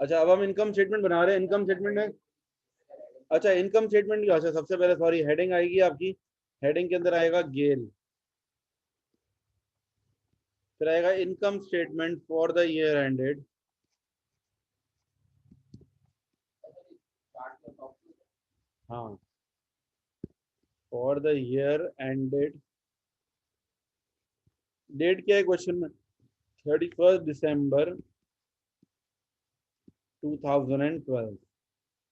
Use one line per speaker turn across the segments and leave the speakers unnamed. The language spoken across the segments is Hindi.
अच्छा अब हम इनकम स्टेटमेंट बना रहे हैं। इनकम स्टेटमेंट में अच्छा इनकम स्टेटमेंट की अच्छा सबसे पहले सॉरी हेडिंग आएगी आपकी। हेडिंग के अंदर आएगा गेल, फिर आएगा income statement for the year ended. हाँ, for the year ended. Date क्या है क्वेश्चन में? 31 दिसंबर 2012।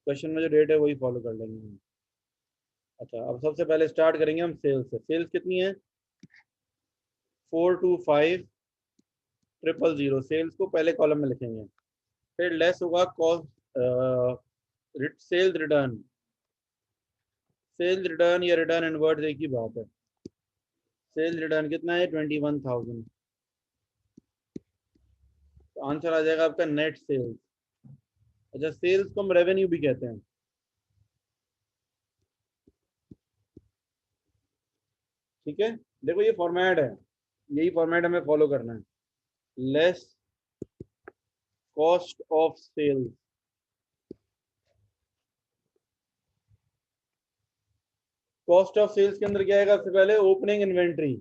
क्वेश्चन में जो डेट है वही फॉलो कर लेंगे हम। अच्छा अब सबसे पहले स्टार्ट करेंगे हम सेल्स से। सेल्स कितनी है? 425000। सेल्स को पहले कॉलम में लिखेंगे, फिर लेस होगा cost sales return. Sales return या रिटर्न इनवर्ट एक ही बात है। सेल्स रिटर्न कितना है? 21,000। तो आंसर आ जाएगा आपका नेट सेल्स। अच्छा सेल्स को हम रेवेन्यू भी कहते हैं। ठीक है, देखो ये फॉर्मेट है, यही फॉर्मेट हमें फॉलो करना है। Less cost of sales. Cost of sales के अंदर क्या आएगा? सबसे पहले ओपनिंग इन्वेंट्री।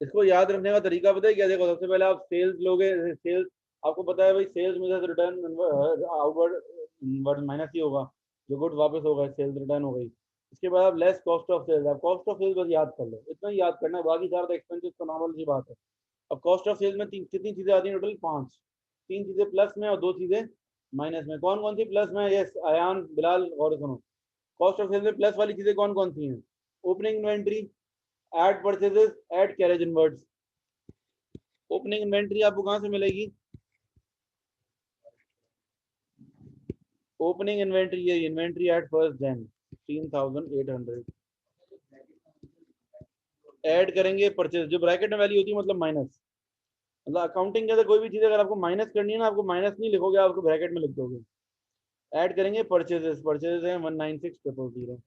इसको याद रखने का तरीका पता है क्या? देखो सबसे पहले आप सेल्स लोगे। सेल्स आपको पता है भाई, सेल्स में से रिटर्न आउटवर्ड इनवर्ड माइनस ही होगा, जो गुड्स वापस होगा सेल्स रिटर्न हो गई। इसके बाद आप लेस कॉस्ट ऑफ सेल्स। आप कॉस्ट ऑफ सेल्स बस याद कर लो, इतना ही याद करना है, बाकी सारा एक्सपेंसेस तो नॉर्मल सी बात है। अब कॉस्ट ऑफ सेल्स में कितनी चीजें आती हैं टोटल? 5। 3 चीजें प्लस में और 2 चीजें माइनस में। कौन कौन सी प्लस में? यस अयान बिलाल और सुनो। कॉस्ट ऑफ सेल्स में प्लस वाली चीजें कौन कौन सी हैं? Opening inventory, add purchases, add carriage inwards. Opening inventory आपको कहां से मिलेगी? ओपनिंग इन्वेंट्री ये इन्वेंट्री एट 1 जन 3800। ऐड करेंगे परचेज, जो ब्रैकेट में वैल्यू होती है मतलब माइनस। मतलब अकाउंटिंग के अंदर कोई भी चीज अगर आपको माइनस करनी है ना, आपको माइनस नहीं लिखोगे, आपको ब्रैकेट में लिख दोगे। ऐड करेंगे परचेजेस। परचेजेस है 196000।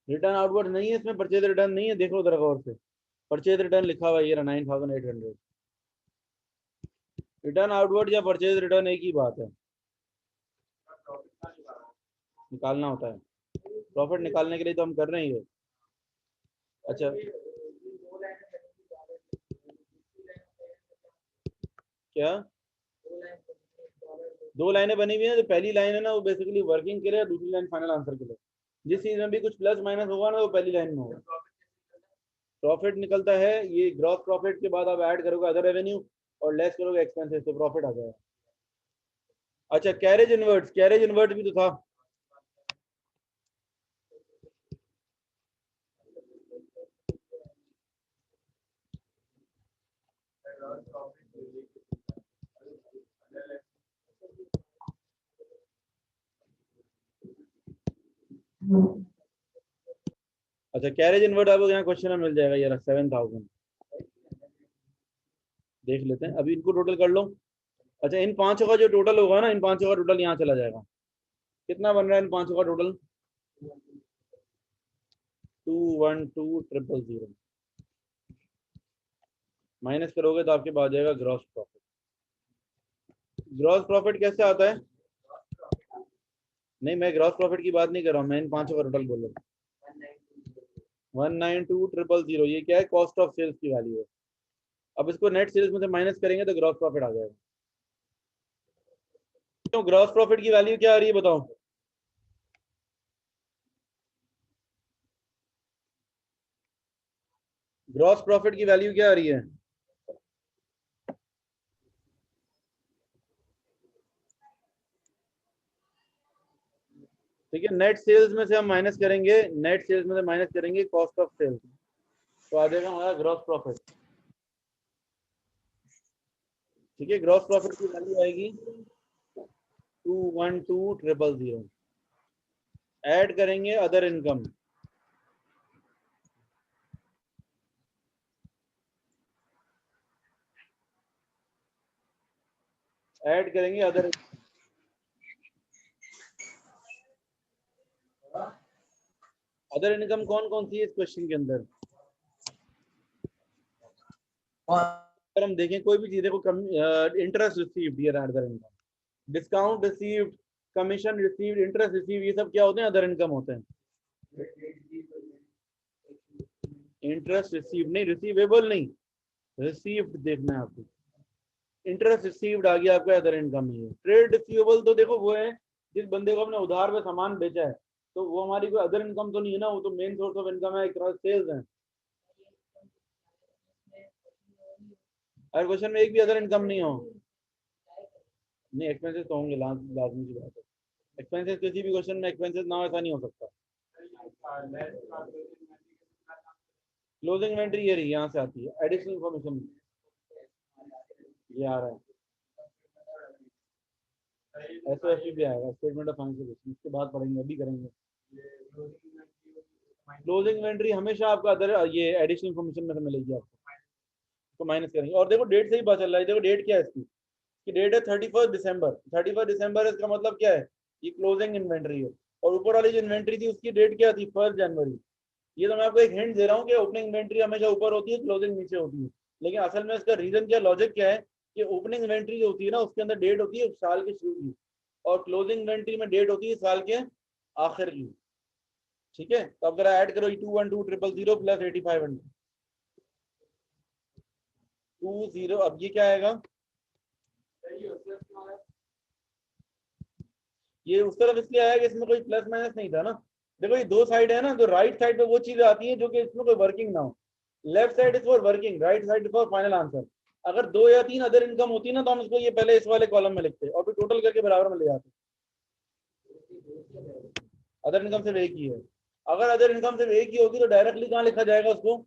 रिटर्न आउटवर्ड नहीं है इसमें, परचेज रिटर्न नहीं है, देखो जरा गौर से। परचेज रिटर्न लिखा हुआ है ये 9800। रिटर्न आउटवर्ड या परचेज रिटर्न एक ही बात है, निकालना होता है। प्रॉफिट निकालने के लिए तो हम कर रहे हैं ये। अच्छा क्या? 2 लाइनें बनी हुई हैं। जो पहली लाइन है ना वो बेसिकली वर्किंग के लिए, दूसरी लाइन फाइनल आंसर के लिए। जिस चीज में भी कुछ प्लस माइनस होगा ना वो पहली लाइन में होगा। प्रॉफिट निकलता है ये ग्रॉस प्रॉफिट के बाद आप ऐड करोगे अदर रेवेन्यू और लेस करोगे एक्सपेंसेस, तो प्रॉफिट आ जाएगा। अच्छा कैरेज इनवर्ट्स, कैरेज इनवर्ट भी तो था। अच्छा कैरेज इनवर्ट आपको यहाँ क्वेश्चन में मिल जाएगा यार 7000। देख लेते हैं, अभी इनको टोटल कर लो। अच्छा इन पांचों का जो टोटल होगा ना, इन पांचों का टोटल यहाँ चला जाएगा। कितना बन रहा है इन पांचों का टोटल? 212000। माइनस करोगे तो आपके पास आ जाएगा ग्रॉस प्रॉफिट। ग्रॉस प्रॉफिट कैसे आता है? नहीं मैं ग्रॉस प्रॉफिट की बात नहीं कर रहा हूँ, मैं इन पांचों का टोटल बोल रहा हूँ। 192000 ये क्या है? कॉस्ट ऑफ सेल्स की वैल्यू है। अब इसको नेट सेल्स में से माइनस करेंगे तो ग्रॉस प्रॉफिट आ जाएगा। तो ग्रॉस प्रॉफिट की वैल्यू क्या आ रही है बताओ? ग्रॉस प्रॉफिट की वैल्यू क्या आ रही है? ठीक है, नेट सेल्स में से हम माइनस करेंगे, नेट सेल्स में से माइनस करेंगे कॉस्ट ऑफ सेल्स, तो आ जाएगा हमारा ग्रॉस प्रॉफिट। ठीक है, ग्रॉस प्रॉफिट की वैल्यू आएगी 212000। ऐड करेंगे अदर इनकम, ऐड करेंगे अदर इनकम कौन कौन सी है इस क्वेश्चन के अंदर? अगर हम देखें कोई भी चीजें को कम, इंटरेस्ट रिसीव्ड, ये other income, discount received, commission received, interest received, ये सब क्या होते हैं? अदर इनकम होते हैं। इंटरेस्ट रिसीव्ड नहीं, रिसीवेबल नहीं, रिसीव्ड देखना है आपको। इंटरेस्ट रिसीव्ड आ गया आपका अदर इनकम में। ट्रेड रिसीवेबल तो देखो वो है जिस बंदे को हमने उधार में सामान बेचा है, तो वो हमारी कोई अदर इनकम तो नहीं है ना, वो तो मेन सोर्स ऑफ इनकम है, एक तरह से सेल्स है। अगर क्वेश्चन में एक भी अदर इनकम नहीं हो, नहीं एक्सपेंसेस तो होंगे, लाजमी की बात है। एक्सपेंसेस किसी भी क्वेश्चन में एक्सपेंसेस ना हो ऐसा नहीं हो सकता। क्लोजिंग इन्वेंट्री ये रही, यहाँ से आती है एडिशनल इंफॉर्मेशन, ये आ रहा है। एसओएफपी भी आएगा, स्टेटमेंट ऑफ फाइनेंशियल, इसके बाद पढ़ेंगे, अभी करेंगे। क्लोजिंग इन्वेंट्री हमेशा आपका अदर, ये एडिशनल इंफॉर्मेशन में से मिलेगी आपको, तो माइनस करेंगे। और देखो डेट से ही पता चल रहा है, देखो डेट क्या है इसकी, कि डेट है 31 दिसंबर। 31 दिसंबर, इसका मतलब क्या है? ये क्लोजिंग इन्वेंट्री है। और ऊपर वाली जो इन्वेंट्री थी उसकी डेट क्या थी? 1 जनवरी। ये तो मैं आपको एक हिंट दे रहा हूँ कि ओपनिंग इन्वेंट्री हमेशा ऊपर होती है, क्लोजिंग नीचे होती है। लेकिन असल में इसका रीजन क्या, लॉजिक क्या है, कि ओपनिंग इन्वेंट्री जो होती है ना, उसके अंदर डेट होती है साल के शुरू की, और क्लोजिंग इन्वेंट्री में डेट होती है साल के आखिर की। ठीक है, तो अब जरा ऐड करो 212000 प्लस 8500, 20। अब ये क्या आएगा? ये उस तरफ इसलिए आया कि इसमें कोई प्लस माइनस नहीं था ना। देखो ये दो साइड है ना, तो राइट साइड पे वो चीजें आती है जो कि इसमें कोई वर्किंग ना हो। Left side is for working, right side for final answer. अगर 2 या 3 अदर इनकम होती ना, तो हम इसको ये पहले इस वाले कॉलम में लिखते और फिर टोटल करके बराबर में ले जाते। अदर इनकम सिर्फ एक ही है। अगर अदर इनकम सिर्फ एक ही होगी तो डायरेक्टली कहाँ लिखा जाएगा उसको?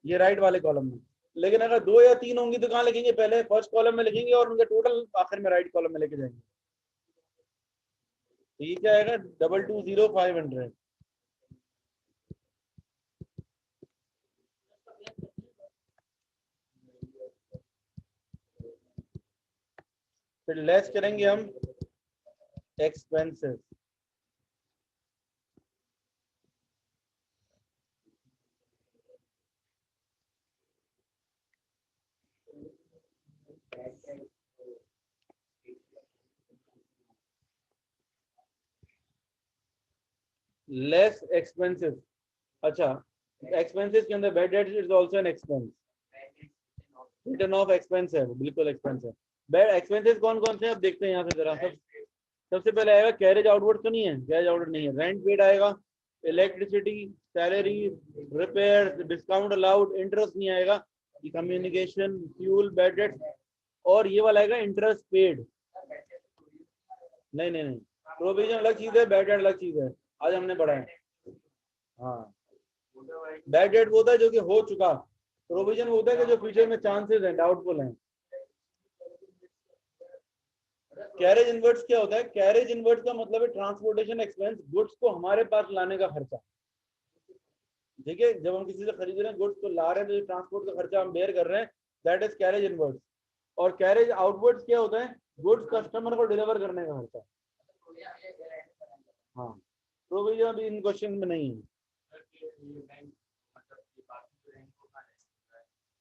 ये राइट वाले कॉलम में। लेकिन अगर 2 या 3 होंगी तो कहाँ लिखेंगे? पहले फर्स्ट कॉलम में लिखेंगे और उनके टोटल आखिर में राइट कॉलम में लेके जाएंगे। तो ये क्या आएगा? 220500। फिर लेस करेंगे हम एक्सपेंसेस। लेस एक्सपेंसेस, अच्छा, एक्सपेंसेस के अंदर bad debt is also an expense. Return of expense है वो, बिल्कुल एक्सपेंस है। बैड एक्सपेंसेस कौन कौन से हैं अब देखते हैं यहाँ से जरा। सबसे पहले आएगा कैरेज आउटवर्ड, तो नहीं है, कैरेज आउटवर्ड नहीं है। रेंट पेड आएगा, electricity, salary, repair, discount allowed, interest नहीं आएगा, कम्युनिकेशन, फ्यूल, बैड डेट। और ये वाला आएगा इंटरेस्ट पेड। नहीं नहीं नहीं, प्रोविजन अलग चीज है, बैड डेट अलग चीज है, आज हमने पढ़ा है। हाँ, बैड डेट वो होता है जो कि हो चुका, प्रोविजन वो होता है कि जो फ्यूचर में चांसेस हैं, डाउटफुल हैं। कैरेज इनवर्ट्स क्या होता है? कैरेज इनवर्ट्स का मतलब है ट्रांसपोर्टेशन एक्सपेंस, गुड्स को हमारे पास लाने का खर्चा। ठीक है, जब हम किसी से खरीद रहे हैं, गुड्स को ला रहे हैं, तो जो ट्रांसपोर्ट का खर्चा हम बेयर कर रहे हैं, दैट इज कैरेज इनवर्ट्स। और कैरेज आउटवर्ड्स क्या होता है? गुड्स कस्टमर को डिलीवर करने का खर्चा। हाँ, प्रोविजन अभी इन क्वेश्चन में नहीं है।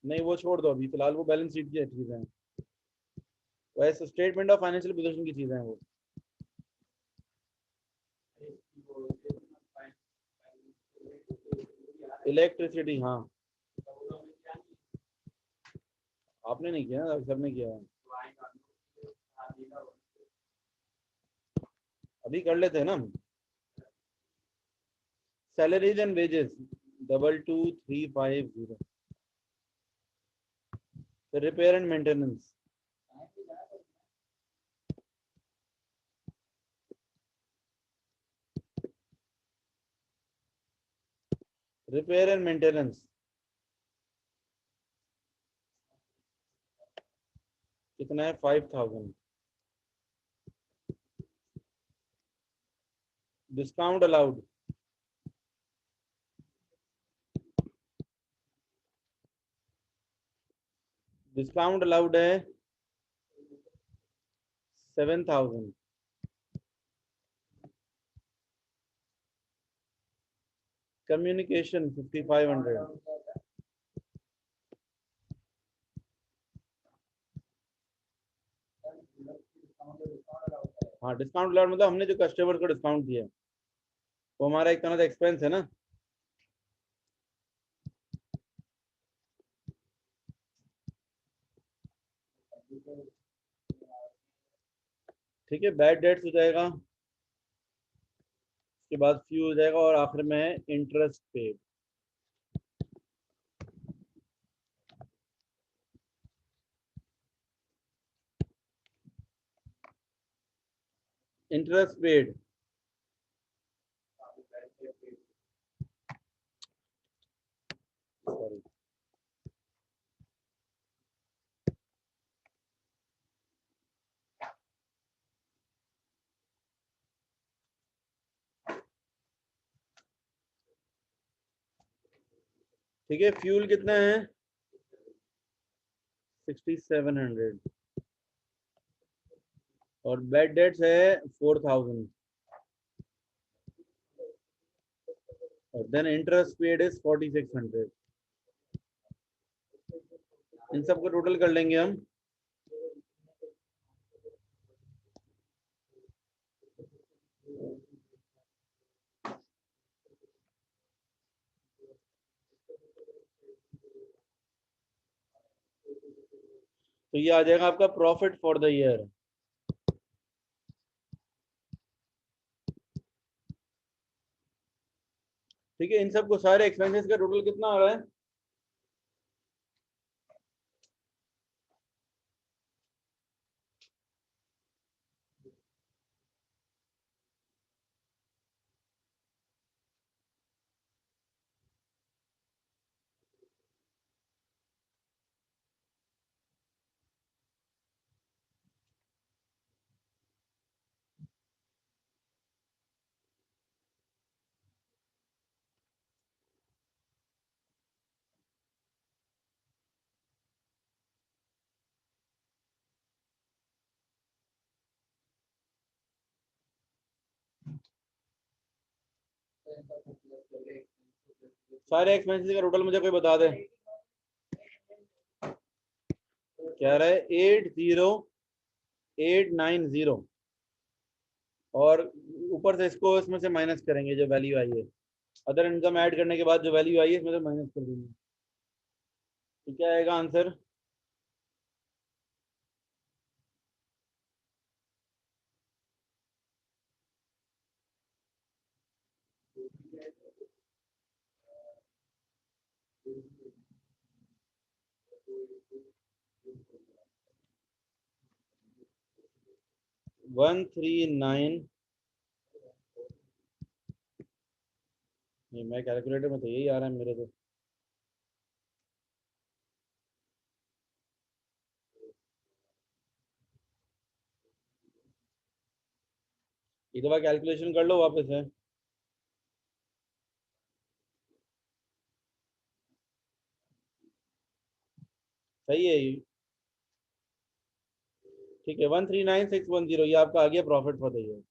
नहीं, वो छोड़ दो अभी फिलहाल, वो बैलेंस शीट की चीजें हैं, वैसे स्टेटमेंट ऑफ फाइनेंशियल पोजीशन की चीजें हैं वो। इलेक्ट्रिसिटी, हाँ, आपने नहीं किया, सबने किया है। अभी कर लेते हैं ना। Salaries and wages 22350। Repair and maintenance, repair and maintenance कितना है? 5000। डिस्काउंट अलाउड, डिस्काउंट अलाउड है 7000। कम्युनिकेशन 5500। हाँ डिस्काउंट अलाउड मतलब हमने जो कस्टमर को डिस्काउंट दिया वो हमारा एक तरह का एक्सपेंस है ना। ठीक है, बैड डेट्स हो जाएगा, उसके बाद फ्यू हो जाएगा और आखिर में है interest paid. Interest paid sorry, ठीक है, फ्यूल कितना है? 6700 और बैड डेट्स है 4000 और देन इंटरेस्ट पेड इज 4600। इन सबको टोटल कर लेंगे हम। तो ये आ जाएगा आपका प्रॉफिट फॉर द ईयर। ठीक है, इन सबको सारे एक्सपेंसेस का टोटल कितना आ रहा है? सारे एक्सपेंसेस का टोटल मुझे कोई बता दे। क्या रहा है? 80890 और ऊपर से इसको इसमें से माइनस करेंगे जो वैल्यू आई है। अदर इनकम ऐड करने के बाद जो वैल्यू आई है इसमें से माइनस कर देंगे। तो क्या आएगा आंसर? वन थ्री नाइन, नहीं मैं कैलकुलेटर में तो यही आ रहा है मेरे को। एक दफा कैलकुलेशन कर लो वापस है। सही है ये। ठीक है, 139610 ये आपका आ गया प्रॉफिट फॉर द ईयर।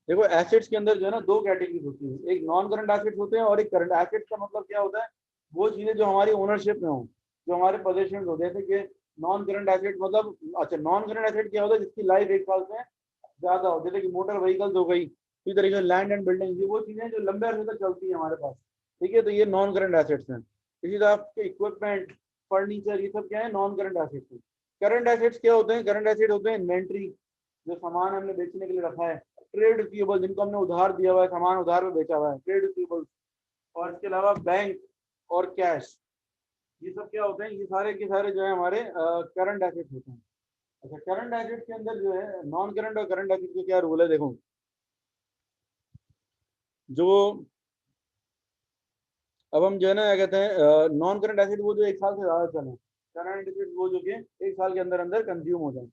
देखो एसेट्स के अंदर जो है ना दो कैटेगरीज होती है, एक नॉन करंट एसेट्स होते हैं और एक करंट एसेट्स। का मतलब क्या होता है? वो चीजें जो हमारी ओनरशिप में हो, जो हमारे पोजेशन हो, जैसे कि नॉन करंट एसेट मतलब, अच्छा नॉन करंट एसेट क्या होता है? जिसकी लाइफ 1 साल से ज्यादा हो, जैसे कि मोटर व्हीकल्स हो गई, इसी तरीके से लैंड एंड बिल्डिंग, वो चीजें जो लंबे अरसे तक चलती है हमारे पास। ठीक है, तो ये नॉन करंट एसेट्स हैं। इसी तरह आपके इक्विपमेंट, फर्नीचर, ये सब क्या है? नॉन करंट एसेट्स हैं। करंट एसेट्स क्या होते हैं? करंट एसेट होते हैं इन्वेंट्री, जो सामान हमने बेचने के लिए रखा है। ट्रेड रिसीवेबल, जिनको हमने उधार दिया हुआ है, सामान उधार में बेचा हुआ है, ट्रेड रिसीवेबल। और इसके अलावा बैंक और कैश, ये सब क्या होते हैं? ये सारे के सारे जो है हमारे करंट एसेट्स होते हैं। अच्छा, करंट एसेट के अंदर जो है नॉन करंट और करंट एसेट के क्या रूल है देखो। जो अब हम जो है ना क्या कहते हैं नॉन करंट एसेट वो जो 1 साल से ज्यादा चले, करंट एसेट वो जो कि 1 साल के अंदर अंदर कंज्यूम हो जाए।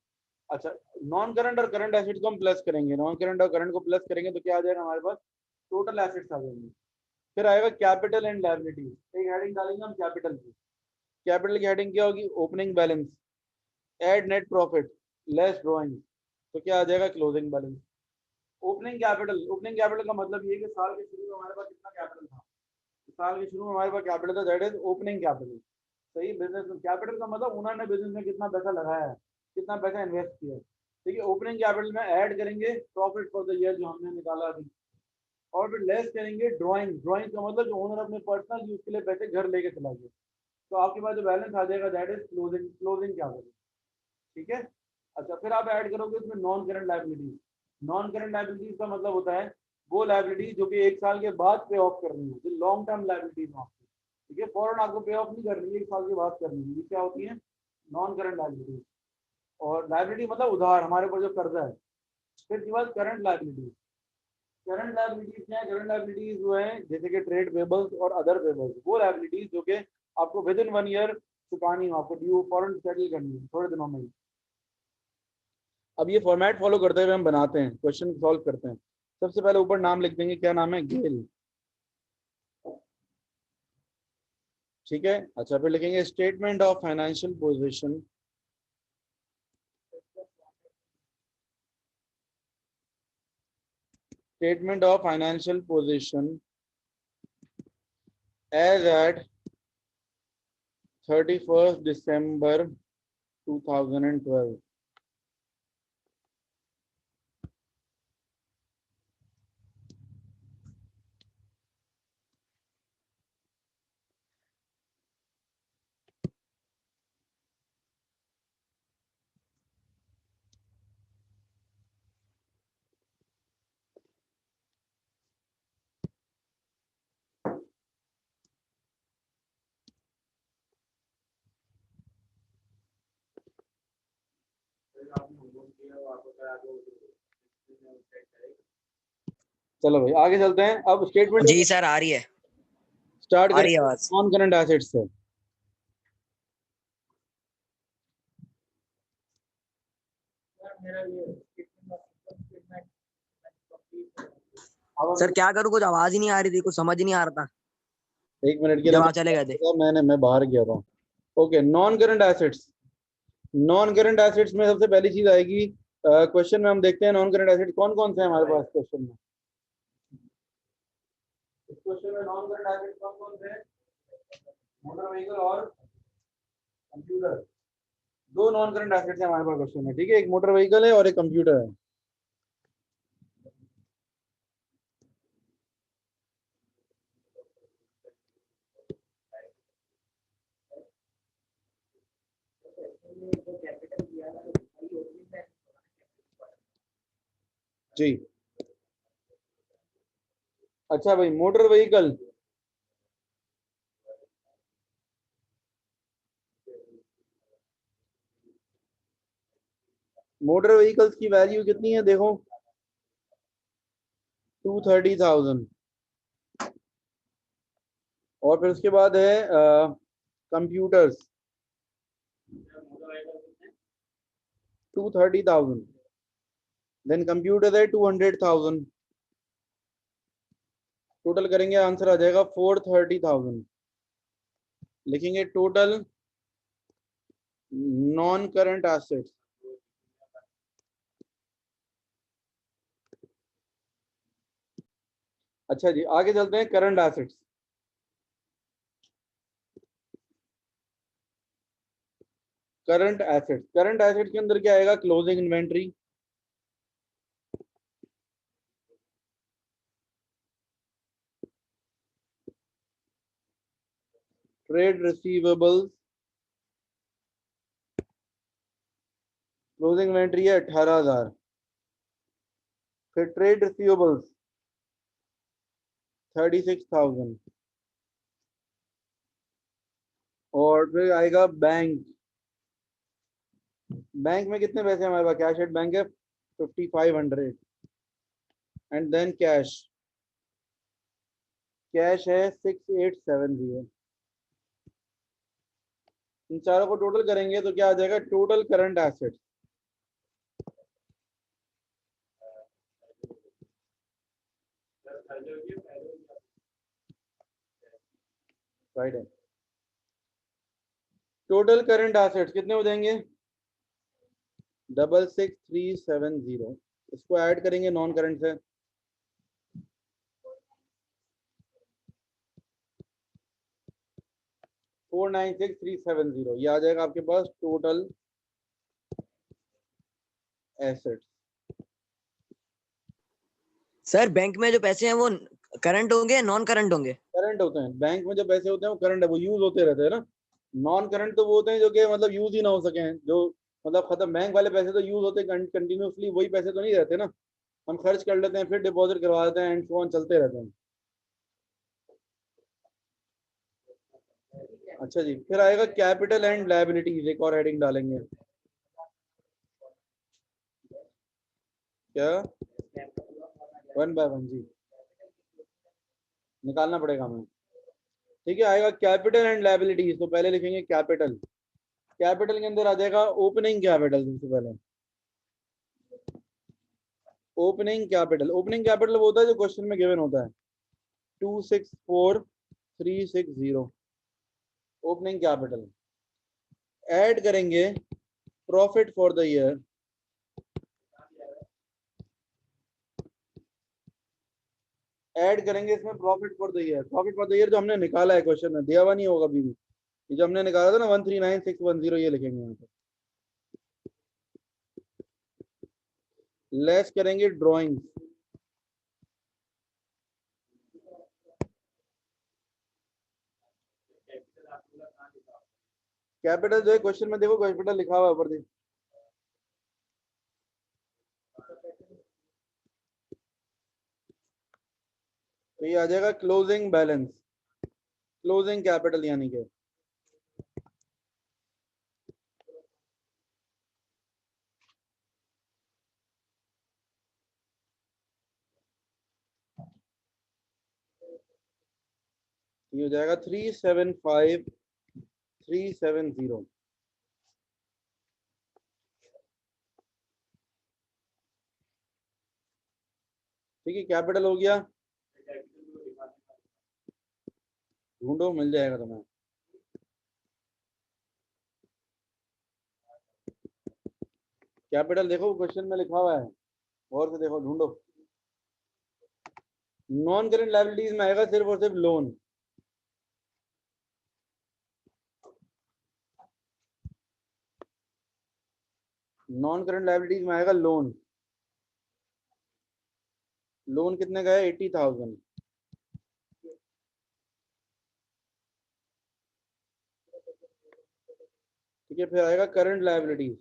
अच्छा, नॉन करंट और करंट एसेट को हम प्लस करेंगे, नॉन करंट और करंट को प्लस करेंगे तो क्या आ जाएगा हमारे पास, टोटल एसेट्स आ जाएंगे। फिर आएगा कैपिटल एंड लायबिलिटीज, एक हेडिंग डालेंगे हम कैपिटल की। कैपिटल की हेडिंग क्या होगी, opening balance, add net profit, less drawing, तो क्या आ जाएगा, क्लोजिंग बैलेंस। ओपनिंग कैपिटल का मतलब ये कि साल के शुरू में हमारे पास कितना कैपिटल था, साल के शुरू में हमारे पास कैपिटल था, दैट इज ओपनिंग कैपिटल। सही, बिजनेस कैपिटल का मतलब उन्होंने बिजनेस में कितना पैसा लगाया है, कितना पैसा इन्वेस्ट किया है। ठीक है, ओपनिंग कैपिटल में ऐड करेंगे प्रॉफिट फॉर द ईयर जो हमने निकाला अभी, और फिर लेस करेंगे ड्राइंग। ड्राइंग का मतलब जो ओनर अपने पर्सनल यूज के लिए पैसे घर लेके चला गया, तो आपके पास जो बैलेंस आ जाएगा दैट इज क्लोजिंग कैपिटल। ठीक है। अच्छा, फिर आप ऐड करोगे इसमें non current liabilities. Non current liabilities का मतलब होता है वो लायबिलिटीज जो कि 1 साल के बाद पे ऑफ करनी है, जो लॉन्ग टर्म लायबिलिटीज आपकी। ठीक है, फौरन आपको पे ऑफ नहीं करनी है, 1 साल के बाद करनी है, ये क्या होती है, नॉन करंट लायबिलिटीज। और लायबिलिटी मतलब उधार, हमारे ऊपर जो कर्जा है। फिर के बाद करंट लायबिलिटीज। करंट लायबिलिटीज क्या है, करंट लायबिलिटीज जो है जैसे कि ट्रेड पेबल्स और अदर पेबल्स, वो लायबिलिटीज जो कि आपको विद इन 1 ईयर चुकानी हो, आपको ड्यू फॉरन सेटल करनी है थोड़े दिनों में ही। अब ये फॉर्मेट फॉलो करते हुए हम बनाते हैं, क्वेश्चन सॉल्व करते हैं। सबसे पहले ऊपर नाम लिख देंगे, क्या नाम है, गेल। ठीक है। अच्छा, फिर लिखेंगे statement of financial position. Statement of financial position as at 31 December 2012। चलो भाई आगे चलते हैं। अब स्टेटमेंट
जी सर आ रही है,
स्टार्ट
आ रही है
करेंगे
आवाज।
नॉन करंट एसेट्स से।
सर क्या करूँ, कुछ आवाज ही नहीं आ रही थी, कुछ समझ ही नहीं आ रहा था
1 मिनट के लिए
जब आप चले गए थे।
मैं बाहर गया था। Okay, non current assets. Non current assets में सबसे पहली चीज आएगी, क्वेश्चन में हम देखते हैं नॉन करंट एसेट कौन कौन से हैं हमारे पास क्वेश्चन में। इस क्वेश्चन में नॉन करंट एसेट कौन कौन से हैं, मोटर व्हीकल और कंप्यूटर। दो नॉन करंट एसेट्स हैं हमारे पास क्वेश्चन में। ठीक है, एक मोटर व्हीकल है और एक कंप्यूटर है। जी। अच्छा भाई, मोटर व्हीकल, मोटर व्हीकल्स की वैल्यू कितनी है देखो, 230,000। और फिर उसके बाद है कंप्यूटर्स, 230,000। देन कंप्यूटर है 200,000। टोटल करेंगे आंसर आ जाएगा 430,000। लिखेंगे टोटल नॉन करंट एसेट्स। अच्छा जी, आगे चलते हैं current assets. Current assets, current assets के अंदर क्या आएगा, closing inventory, trade receivables. Closing inventory है 18,000। फिर ट्रेड रिसीवेबल्स 36,000। और फिर आएगा बैंक। बैंक में कितने पैसे हमारे पास, कैश एट बैंक है 5,500। एंड देन कैश कैश है 6870। इन चारों को टोटल करेंगे तो क्या आ जाएगा, टोटल करंट एसेट्स। राइट है। टोटल करंट एसेट्स कितने हो जाएंगे, 66370। इसको ऐड करेंगे नॉन करंट से, 496370। ये आ जाएगा आपके पास टोटल एसेट्स।
सर बैंक में जो पैसे हैं वो करंट होंगे या नॉन करंट होंगे?
करंट होते हैं। बैंक में जो पैसे होते हैं वो करंट है, वो यूज होते रहते हैं ना। नॉन करंट तो वो होते हैं जो कि मतलब यूज ही ना हो सके, जो मतलब खत्म। बैंक वाले पैसे तो यूज होते हैं कंटिन्यूसली, वही पैसे तो नहीं रहते ना, हम खर्च कर लेते हैं फिर डिपॉजिट करवा देते हैं एंड सो ऑन, चलते रहते हैं। अच्छा जी, फिर आएगा कैपिटल एंड लायबिलिटीज, एक और हेडिंग डालेंगे। क्या, 1 बाय 1 जी, निकालना पड़ेगा हमें। ठीक है, आएगा कैपिटल एंड लायबिलिटीज। तो पहले लिखेंगे कैपिटल। कैपिटल के अंदर आ जाएगा ओपनिंग कैपिटल। सबसे पहले ओपनिंग कैपिटल। ओपनिंग कैपिटल वो होता है जो क्वेश्चन में गिवन होता है, 264360। Opening capital. ऐड करेंगे profit for the year. Add करेंगे इसमें profit for the year. Profit for the year जो हमने निकाला है, क्वेश्चन में दिया हुआ नहीं होगा अभी भी, ये जो हमने निकाला था ना 139610, ये लिखेंगे यहाँ पे। लेस करेंगे ड्राइंग। कैपिटल जो है क्वेश्चन में देखो, कैपिटल लिखा हुआ है ऊपर देखो। तो ये आ जाएगा क्लोजिंग बैलेंस, क्लोजिंग कैपिटल यानी कि। ये हो जाएगा 375370। ठीक है, कैपिटल हो गया। ढूंढो, मिल जाएगा तुम्हें। कैपिटल देखो क्वेश्चन में लिखा हुआ है, और से देखो, ढूंढो। नॉन करेंट लायबिलिटीज में आएगा सिर्फ और सिर्फ लोन। नॉन करेंट लायबिलिटीज में आएगा लोन। लोन कितने का है, 80,000। ठीक है, फिर आएगा करंट लायबिलिटीज।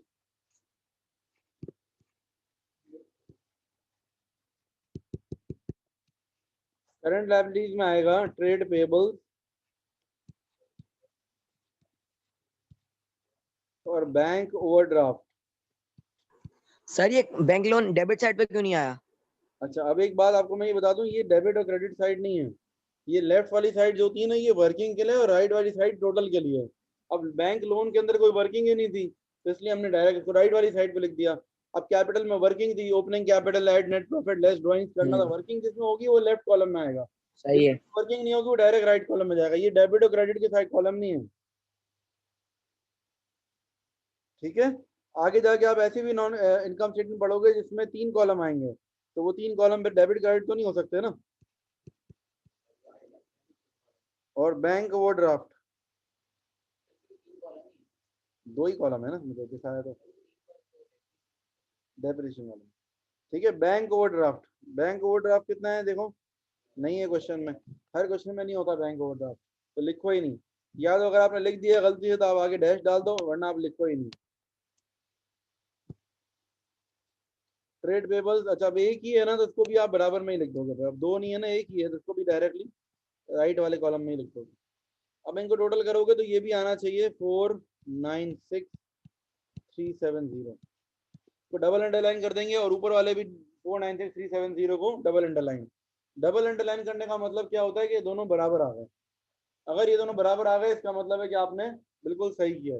करंट लायबिलिटीज में आएगा ट्रेड पेबल और बैंक ओवरड्राफ्ट।
सर ये बैंक लोन डेबिट साइड पे क्यों नहीं आया?
अच्छा, अब एक बात आपको मैं ये बता दूं, ये डेबिट और क्रेडिट साइड नहीं है। ये लेफ्ट वाली साइड जो होती है ना, ये वर्किंग के लिए, और राइट वाली साइड टोटल के लिए। अब बैंक लोन के अंदर कोई वर्किंग ही नहीं थी, तो इसलिए हमने डायरेक्ट इसको राइट वाली साइड पे लिख दिया। अब कैपिटल में वर्किंग थी, opening capital, add net profit, less drawings करना था। वर्किंग जिसमें होगी वो लेफ्ट कॉलम में आएगा,
सही
जिसमें
है।
वर्किंग नहीं होगी वो डायरेक्ट राइट कॉलम में जाएगा। ये डेबिट और क्रेडिट के साइड कॉलम नहीं है। ठीक है, आगे जाके आप ऐसी भी नॉन इनकम स्टेटमेंट पढ़ोगे जिसमें 3 कॉलम आएंगे, तो वो 3 कॉलम पे डेबिट क्रेडिट तो नहीं हो सकते ना। और बैंक ओवरड्राफ्ट 2 ही कॉलम है ना, मुझे दिखाया तो डेप्रिसिएशन वाला। ठीक है, बैंक ओवरड्राफ्ट। बैंक ओवरड्राफ्ट कितना है देखो, नहीं है क्वेश्चन में। हर क्वेश्चन में नहीं होता बैंक ओवरड्राफ्ट, तो लिखो ही नहीं। या तो अगर आपने लिख दिया गलती से तो आप आगे डैश डाल दो, वरना आप लिखो ही नहीं। ट्रेड पेबल्स, अच्छा अब एक ही है ना, तो इसको भी आप बराबर में ही लिख दोगे। अब 2 नहीं है ना, एक ही है, तो इसको भी डायरेक्टली राइट वाले कॉलम में ही लिख दोगे। अब इनको टोटल करोगे तो ये भी आना चाहिए 496370 को डबल अंडरलाइन कर देंगे, और ऊपर वाले भी 496370 को डबल अंडरलाइन। डबल अंडरलाइन करने का मतलब क्या होता है कि ये दोनों बराबर आ गए। अगर ये दोनों बराबर आ गए इसका मतलब है कि आपने बिल्कुल सही किया,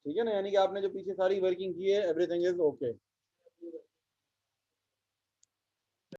ठीक है ना, यानी कि आपने जो पीछे सारी वर्किंग की है एवरीथिंग इज ओके।